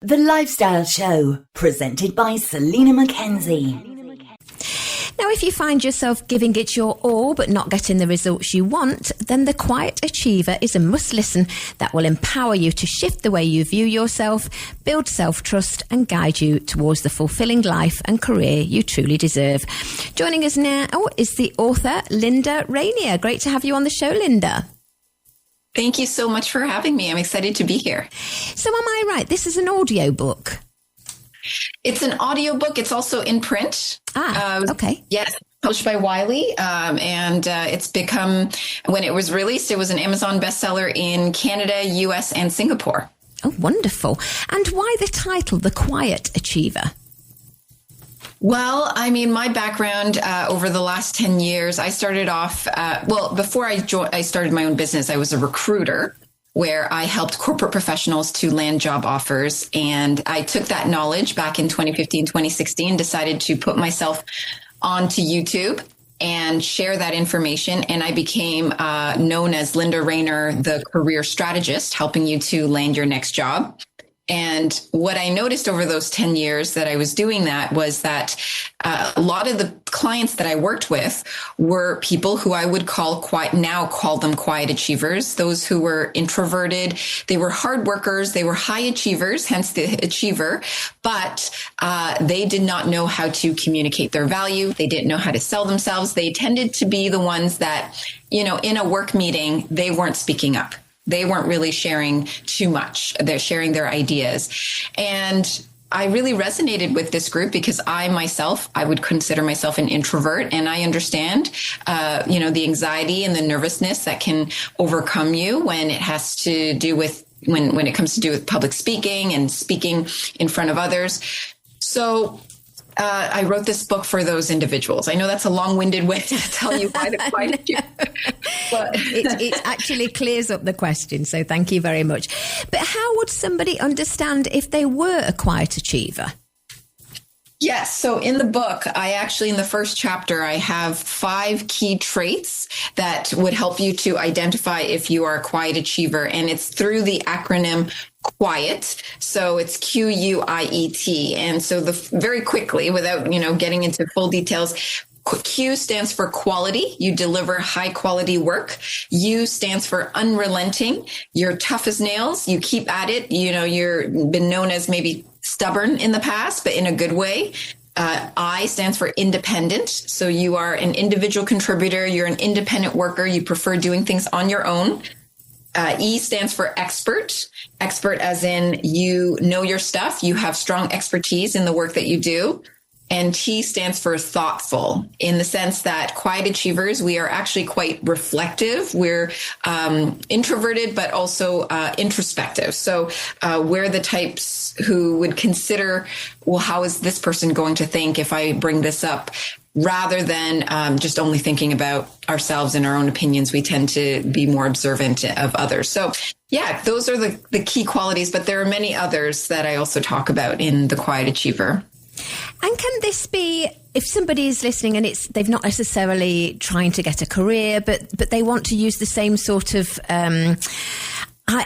The Lifestyle Show, presented by Selina Mackenzie. Now, if you find yourself giving it your all but not getting the results you want, then The Quiet Achiever is a must-listen that will empower you to shift the way you view yourself, build self-trust and guide you towards the fulfilling life and career you truly deserve. Joining us now is the author, Linda Raynier. Great to have you on the show, Linda. Thank you so much for having me. I'm excited to be here. So am I right? This is an audio book? It's an audiobook. It's also in print. Okay. Yes, published by Wiley. And it's become, when it was released, it was an Amazon bestseller in Canada, US, and Singapore. Oh, wonderful. And why the title, The Quiet Achiever? Well, I mean, my background over the last 10 years, I started off, before I started my own business, I was a recruiter, where I helped corporate professionals to land job offers. And I took that knowledge back in 2015, 2016, decided to put myself onto YouTube and share that information. And I became known as Linda Raynier, the career strategist, helping you to land your next job. And what I noticed over those 10 years that I was doing that was that a lot of the clients that I worked with were people who I would call them quiet achievers, those who were introverted. They were hard workers. They were high achievers, hence the achiever, but they did not know how to communicate their value. They didn't know how to sell themselves. They tended to be the ones that, in a work meeting, they weren't speaking up. They weren't really sharing too much. They're sharing their ideas. And I really resonated with this group because I would consider myself an introvert, and I understand, the anxiety and the nervousness that can overcome you when it has to do with, when it comes to do with public speaking and speaking in front of others. So I wrote this book for those individuals. I know that's a long-winded way to tell you why the quiet achiever. But it actually clears up the question, so thank you very much. But how would somebody understand if they were a quiet achiever? Yes. So in the book, in the first chapter, I have 5 key traits that would help you to identify if you are a quiet achiever. And it's through the acronym QUIET. So it's QUIET. And so very quickly, without, getting into full details, Q stands for quality. You deliver high quality work. U stands for unrelenting. You're tough as nails. You keep at it. You've been known as maybe stubborn in the past, but in a good way. I stands for independent. So you are an individual contributor. You're an independent worker. You prefer doing things on your own. E stands for expert. Expert as in you know your stuff. You have strong expertise in the work that you do. And T stands for thoughtful, in the sense that quiet achievers, we are actually quite reflective. We're introverted, but also introspective. So we're the types who would consider, well, how is this person going to think if I bring this up? Rather than just only thinking about ourselves and our own opinions, we tend to be more observant of others. So yeah, those are the key qualities, but there are many others that I also talk about in The Quiet Achiever. And can this be, if somebody is listening and they've not necessarily trying to get a career, but they want to use the same sort of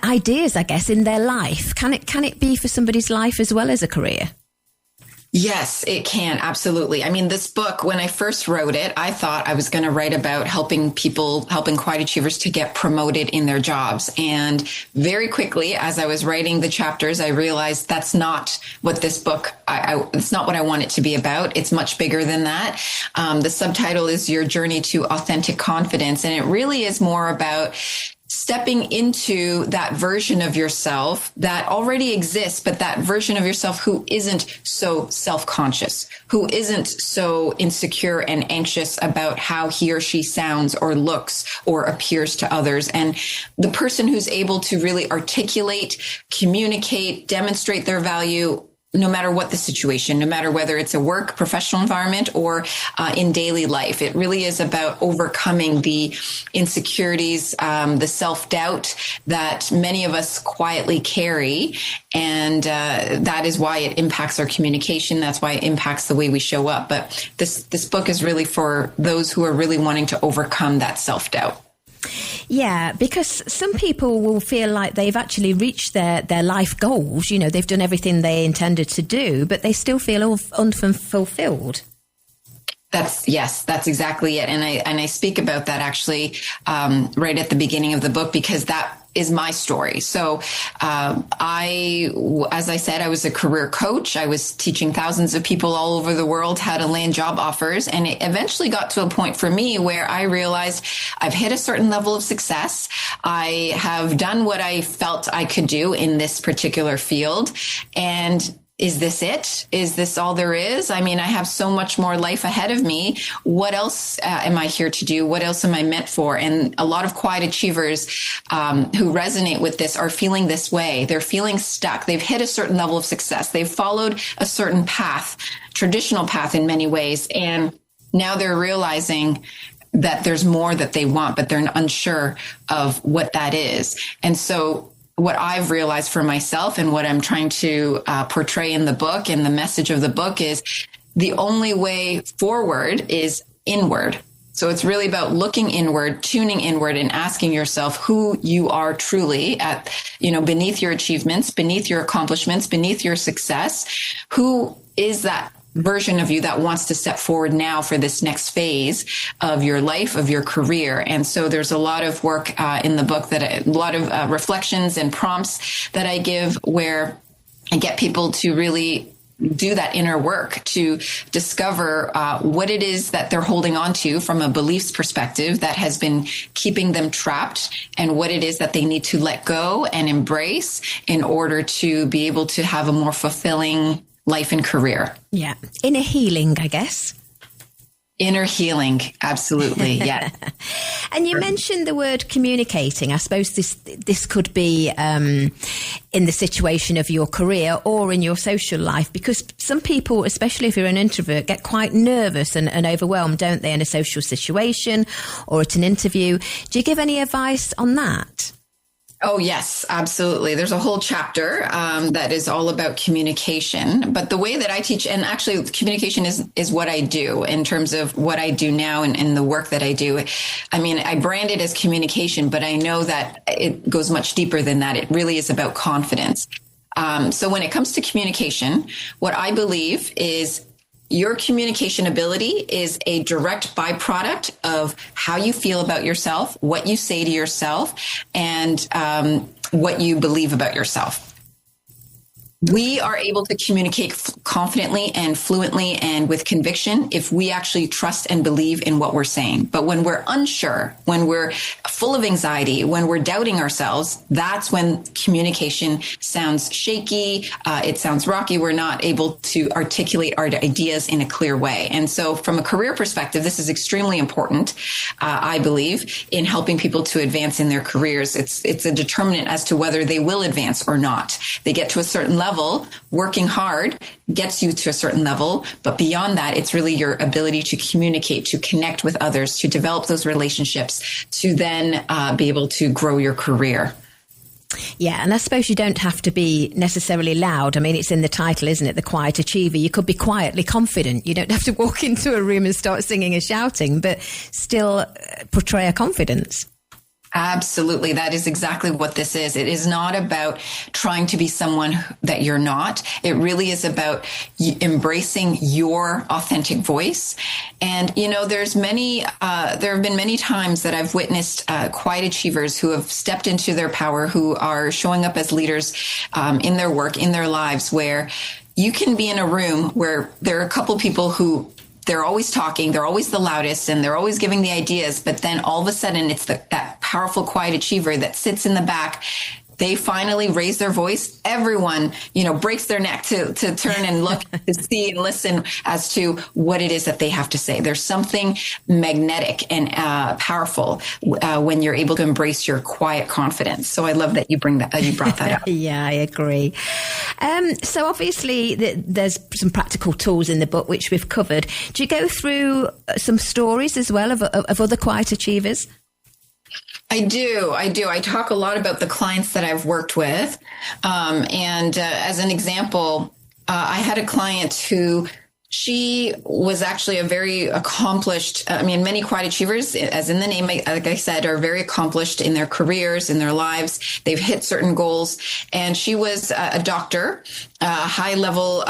ideas, I guess, in their life? Can it be for somebody's life as well as a career? Yes, it can. Absolutely. I mean, this book, when I first wrote it, I thought I was going to write about helping quiet achievers to get promoted in their jobs. And very quickly, as I was writing the chapters, I realized that's not what this book, it's not what I want it to be about. It's much bigger than that. The subtitle is Your Journey to Authentic Confidence. And it really is more about stepping into that version of yourself that already exists, but that version of yourself who isn't so self-conscious, who isn't so insecure and anxious about how he or she sounds or looks or appears to others. And the person who's able to really articulate, communicate, demonstrate their value, no matter what the situation, no matter whether it's a work, professional environment, or in daily life. It really is about overcoming the insecurities, the self-doubt that many of us quietly carry. And that is why it impacts our communication. That's why it impacts the way we show up. But this book is really for those who are really wanting to overcome that self-doubt. Yeah, because some people will feel like they've actually reached their life goals. You know, they've done everything they intended to do, but they still feel unfulfilled. That's exactly it. And I speak about that actually right at the beginning of the book, because that is my story. So as I said, I was a career coach. I was teaching thousands of people all over the world how to land job offers. And it eventually got to a point for me where I realized I've hit a certain level of success. I have done what I felt I could do in this particular field. And is this it? Is this all there is? I mean, I have so much more life ahead of me. What else am I here to do? What else am I meant for? And a lot of quiet achievers who resonate with this are feeling this way. They're feeling stuck. They've hit a certain level of success. They've followed a certain path, traditional path in many ways. And now they're realizing that there's more that they want, but they're unsure of what that is. And so what I've realized for myself and what I'm trying to portray in the book and the message of the book is the only way forward is inward. So it's really about looking inward, tuning inward, and asking yourself who you are truly at, beneath your achievements, beneath your accomplishments, beneath your success. Who is that version of you that wants to step forward now for this next phase of your life, of your career? And so there's a lot of work in the book, a lot of reflections and prompts that I give, where I get people to really do that inner work to discover what it is that they're holding on to from a beliefs perspective that has been keeping them trapped, and what it is that they need to let go and embrace in order to be able to have a more fulfilling life and career. Yeah. Inner healing, I guess. Inner healing. Absolutely. Yeah. And you mentioned the word communicating. I suppose this could be in the situation of your career or in your social life, because some people, especially if you're an introvert, get quite nervous and overwhelmed, don't they, in a social situation or at an interview. Do you give any advice on that? Oh, yes, absolutely. There's a whole chapter that is all about communication. But the way that I teach, and actually communication is what I do in terms of what I do now and the work that I do. I mean, I brand it as communication, but I know that it goes much deeper than that. It really is about confidence. So when it comes to communication, what I believe is your communication ability is a direct byproduct of how you feel about yourself, what you say to yourself, and what you believe about yourself. We are able to communicate confidently and fluently and with conviction if we actually trust and believe in what we're saying. But when we're unsure, when we're full of anxiety, when we're doubting ourselves, that's when communication sounds shaky. It sounds rocky. We're not able to articulate our ideas in a clear way. And so from a career perspective, this is extremely important, I believe, in helping people to advance in their careers. It's a determinant as to whether they will advance or not. They get to a certain level. Working hard gets you to a certain level, but beyond that, it's really your ability to communicate, to connect with others, to develop those relationships, to then be able to grow your career. Yeah, and I suppose you don't have to be necessarily loud. I mean, it's in the title, isn't it? The Quiet Achiever. You could be quietly confident. You don't have to walk into a room and start singing and shouting, but still portray a confidence. Absolutely. That is exactly what this is. It is not about trying to be someone that you're not. It really is about embracing your authentic voice. And, there have been many times that I've witnessed quiet achievers who have stepped into their power, who are showing up as leaders in their work, in their lives, where you can be in a room where there are a couple people who they're always talking, they're always the loudest, and they're always giving the ideas. But then all of a sudden, it's that powerful, quiet achiever that sits in the back. They finally raise their voice. Everyone, breaks their neck to turn and look to see and listen as to what it is that they have to say. There's something magnetic and powerful when you're able to embrace your quiet confidence. So I love that you brought that up. Yeah, I agree. So obviously there's some practical tools in the book which we've covered. Do you go through some stories as well of other quiet achievers? I do. I talk a lot about the clients that I've worked with. And as an example, I had a client who She was actually a very accomplished, many quiet achievers, as in the name, like I said, are very accomplished in their careers, in their lives. They've hit certain goals. And she was a doctor, a high level,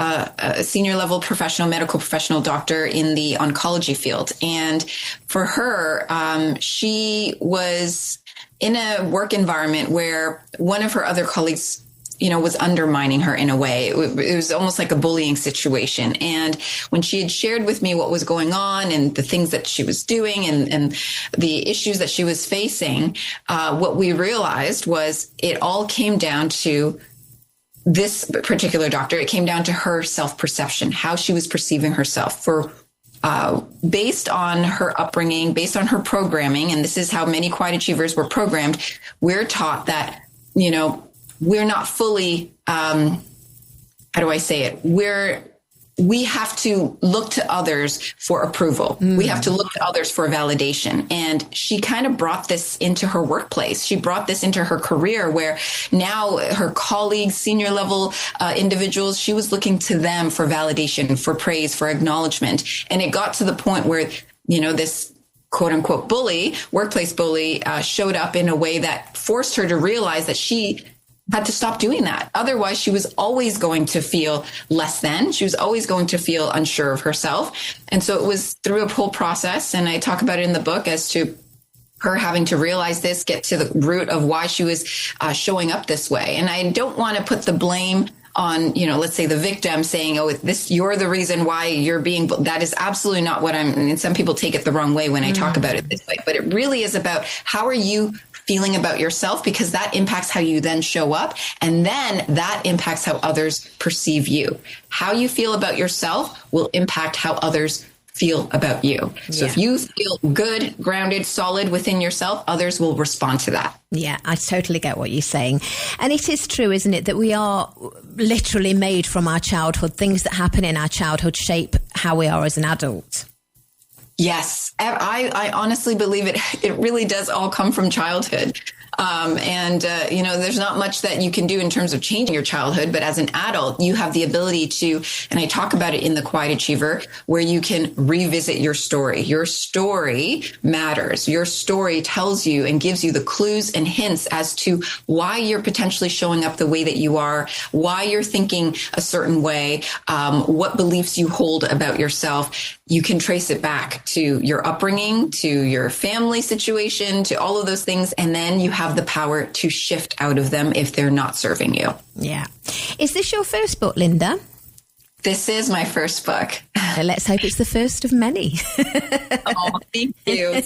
senior level medical professional doctor in the oncology field. And for her, she was in a work environment where one of her other colleagues was undermining her in a way. It was almost like a bullying situation. And when she had shared with me what was going on and the things that she was doing and the issues that she was facing, what we realized was it all came down to this particular doctor. It came down to her self-perception, how she was perceiving herself based on her upbringing, based on her programming. And this is how many quiet achievers were programmed. We're taught that, we're not fully, how do I say it? We have to look to others for approval. We have to look to others for validation. And she kind of brought this into her workplace. She brought this into her career where now her colleagues, senior level individuals, she was looking to them for validation, for praise, for acknowledgement. And it got to the point where, this quote unquote workplace bully, showed up in a way that forced her to realize that she had to stop doing that. Otherwise, she was always going to feel less than. She was always going to feel unsure of herself. And so it was through a whole process. And I talk about it in the book as to her having to realize this, get to the root of why she was showing up this way. And I don't want to put the blame on, let's say the victim saying, you're the reason why you're being, that is absolutely not what and some people take it the wrong way when I talk about it this way, but it really is about how are you feeling about yourself, because that impacts how you then show up. And then that impacts how others perceive you. How you feel about yourself will impact how others feel about you. So if you feel good, grounded, solid within yourself, others will respond to that. Yeah, I totally get what you're saying. And it is true, isn't it, that we are literally made from our childhood. Things that happen in our childhood shape how we are as an adult. Yes, I honestly believe it really does all come from childhood. There's not much that you can do in terms of changing your childhood, but as an adult, you have the ability to, and I talk about it in The Quiet Achiever, where you can revisit your story. Your story matters. Your story tells you and gives you the clues and hints as to why you're potentially showing up the way that you are, why you're thinking a certain way, what beliefs you hold about yourself. You can trace it back to your upbringing, to your family situation, to all of those things. And then you have the power to shift out of them if they're not serving you. Yeah. Is this your first book, Linda? This is my first book. Let's hope it's the first of many. Oh, thank you.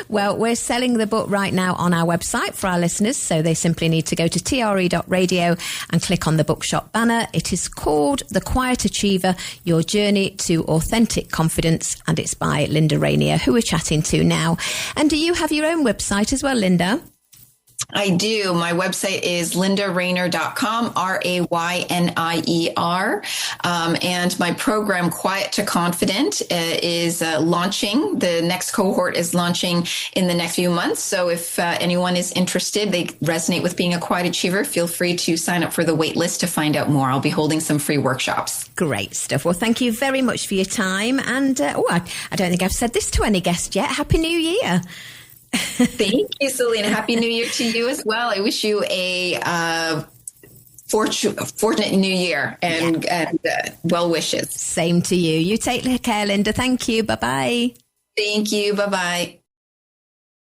Well, we're selling the book right now on our website for our listeners, so they simply need to go to TRE.radio and click on the bookshop banner. It is called The Quiet Achiever, Your Journey to Authentic Confidence, and it's by Linda Raynier, who we're chatting to now. And do you have your own website as well, Linda? I do. My website is lindaraynier.com, Raynier. And my program, Quiet to Confident, is launching. The next cohort is launching in the next few months. So if anyone is interested, they resonate with being a quiet achiever, feel free to sign up for the wait list to find out more. I'll be holding some free workshops. Great stuff. Well, thank you very much for your time. And I don't think I've said this to any guest yet. Happy New Year. Thank you, Selina. Happy New Year to you as well. I wish you a fortunate New Year and well wishes. Same to you. You take care, Linda. Thank you. Bye-bye. Thank you. Bye-bye.